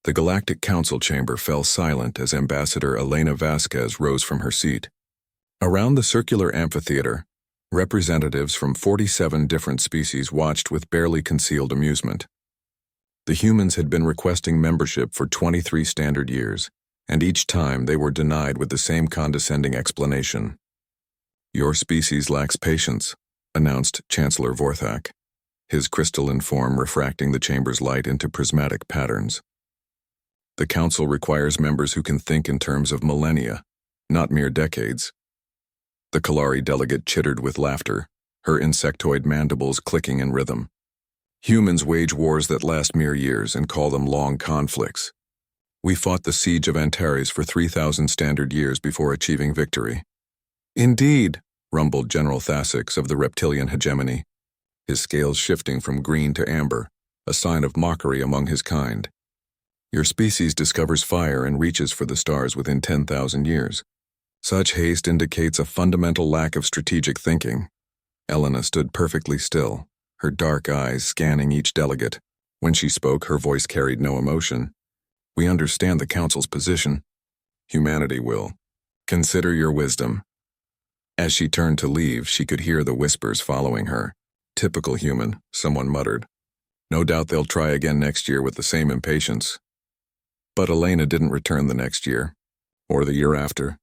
The Galactic Council chamber fell silent as Ambassador Elena Vasquez rose from her seat. Around the circular amphitheater, representatives from 47 different species watched with barely concealed amusement. The humans had been requesting membership for 23 standard years, and each time they were denied with the same condescending explanation. "Your species lacks patience," announced Chancellor Vorthak, his crystalline form refracting the chamber's light into prismatic patterns. "The Council requires members who can think in terms of millennia, not mere decades." The Kalari delegate chittered with laughter, her insectoid mandibles clicking in rhythm. "Humans wage wars that last mere years and call them long conflicts. We fought the siege of Antares for 3,000 standard years before achieving victory." "Indeed," rumbled General Thasix of the reptilian hegemony, his scales shifting from green to amber, a sign of mockery among his kind. "Your species discovers fire and reaches for the stars within 10,000 years. Such haste indicates a fundamental lack of strategic thinking." Elena stood perfectly still, her dark eyes scanning each delegate. When she spoke, her voice carried no emotion. "We understand the Council's position. Humanity will. Consider your wisdom." As she turned to leave, she could hear the whispers following her. "Typical human," someone muttered. "No doubt they'll try again next year with the same impatience." But Elena didn't return the next year, or the year after,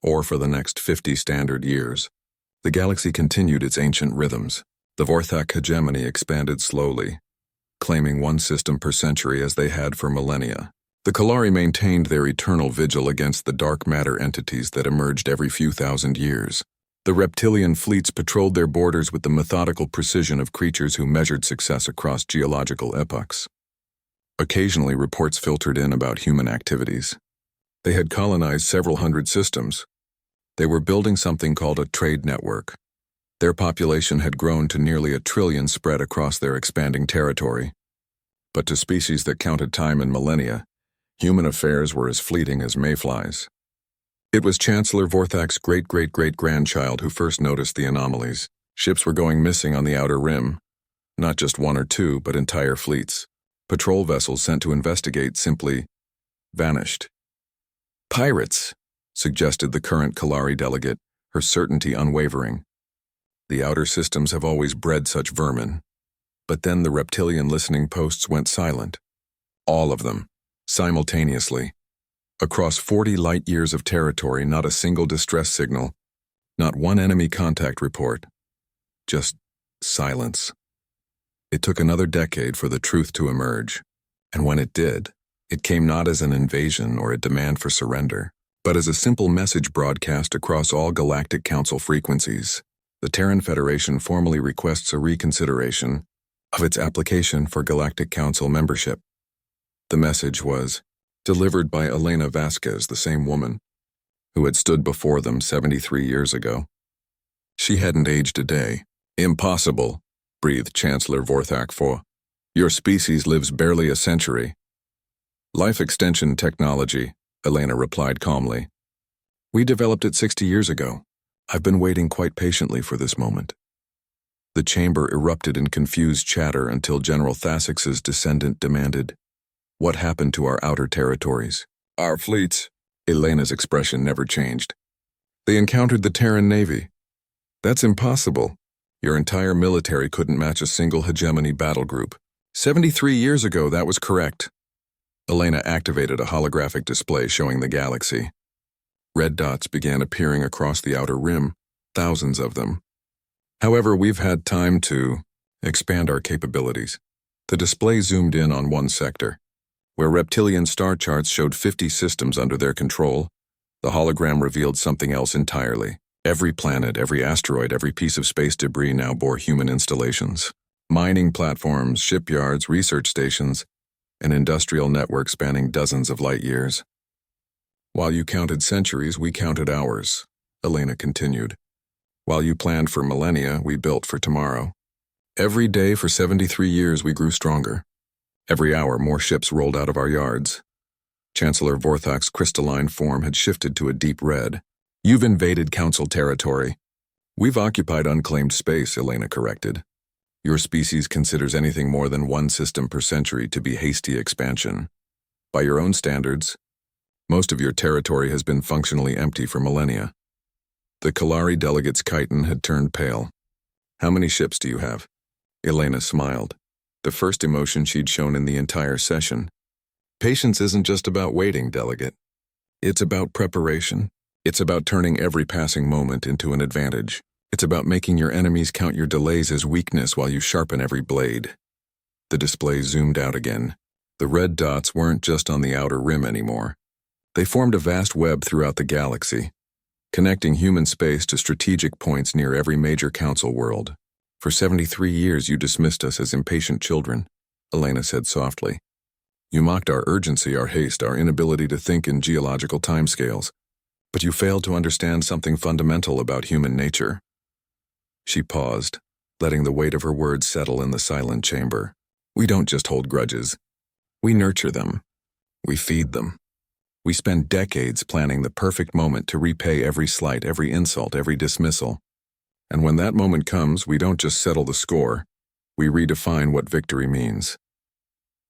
or for the next 50 standard years. The galaxy continued its ancient rhythms. The Vorthak hegemony expanded slowly, claiming one system per century as they had for millennia. The Kalari maintained their eternal vigil against the dark matter entities that emerged every few thousand years. The reptilian fleets patrolled their borders with the methodical precision of creatures who measured success across geological epochs. Occasionally, reports filtered in about human activities. They had colonized several hundred systems. They were building something called a trade network. Their population had grown to nearly 1 trillion spread across their expanding territory. But to species that counted time in millennia, human affairs were as fleeting as mayflies. It was Chancellor Vorthak's great-great-great-grandchild who first noticed the anomalies. Ships were going missing on the outer rim. Not just one or two, but entire fleets. Patrol vessels sent to investigate simply vanished. "Pirates," suggested the current Kalari delegate, her certainty unwavering. "The outer systems have always bred such vermin." But then the reptilian listening posts went silent. All of them, simultaneously. Across 40 light-years of territory, not a single distress signal, not one enemy contact report. Just silence. It took another decade for the truth to emerge, and when it did, it came not as an invasion or a demand for surrender, but as a simple message broadcast across all Galactic Council frequencies. The Terran Federation formally requests a reconsideration of its application for Galactic Council membership. The message was delivered by Elena Vasquez, the same woman who had stood before them 73 years ago. She hadn't aged a day. "Impossible," breathed Chancellor Vorthak IV. "Your species lives barely a century." "Life extension technology," Elena replied calmly. "We developed it 60 years ago. I've been waiting quite patiently for this moment." The chamber erupted in confused chatter until General Thasix's descendant demanded, "What happened to our outer territories?" "Our fleets." Elena's expression never changed. "They encountered the Terran Navy." "That's impossible. Your entire military couldn't match a single hegemony battle group. 73 years ago, that was correct." Elena activated a holographic display showing the galaxy. Red dots began appearing across the outer rim, thousands of them. "However, we've had time to expand our capabilities." The display zoomed in on one sector. Where reptilian star charts showed 50 systems under their control, the hologram revealed something else entirely. Every planet, every asteroid, every piece of space debris now bore human installations. Mining platforms, shipyards, research stations, an industrial network spanning dozens of light years. "While you counted centuries, we counted hours," Elena continued. "While you planned for millennia, we built for tomorrow. Every day for 73 years, we grew stronger. Every hour, more ships rolled out of our yards." Chancellor Vorthak's crystalline form had shifted to a deep red. "You've invaded Council territory." "We've occupied unclaimed space," Elena corrected. "Your species considers anything more than one system per century to be hasty expansion." By your own standards, most of your territory has been functionally empty for millennia. The Kalari delegate's chitin had turned pale. How many ships do you have? Elena smiled, the first emotion she'd shown in the entire session. Patience isn't just about waiting, delegate. It's about preparation. It's about turning every passing moment into an advantage. It's about making your enemies count your delays as weakness while you sharpen every blade. The display zoomed out again. The red dots weren't just on the outer rim anymore. They formed a vast web throughout the galaxy, connecting human space to strategic points near every major council world. For 73 years you dismissed us as impatient children, Elena said softly. You mocked our urgency, our haste, our inability to think in geological timescales. But you failed to understand something fundamental about human nature. She paused, letting the weight of her words settle in the silent chamber. We don't just hold grudges. We nurture them. We feed them. We spend decades planning the perfect moment to repay every slight, every insult, every dismissal. And when that moment comes, we don't just settle the score. We redefine what victory means.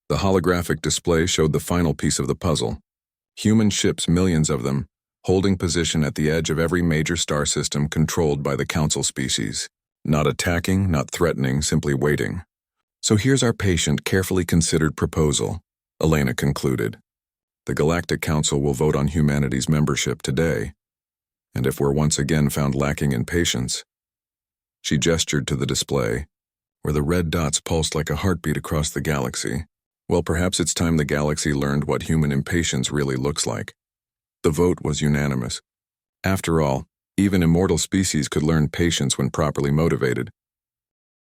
The holographic display showed the final piece of the puzzle. Human ships, millions of them, holding position at the edge of every major star system controlled by the Council species. Not attacking, not threatening, simply waiting. So here's our patient, carefully considered proposal, Elena concluded. The Galactic Council will vote on humanity's membership today. And if we're once again found lacking in patience, she gestured to the display, where the red dots pulsed like a heartbeat across the galaxy. Well, perhaps it's time the galaxy learned what human impatience really looks like. The vote was unanimous. After all, even immortal species could learn patience when properly motivated.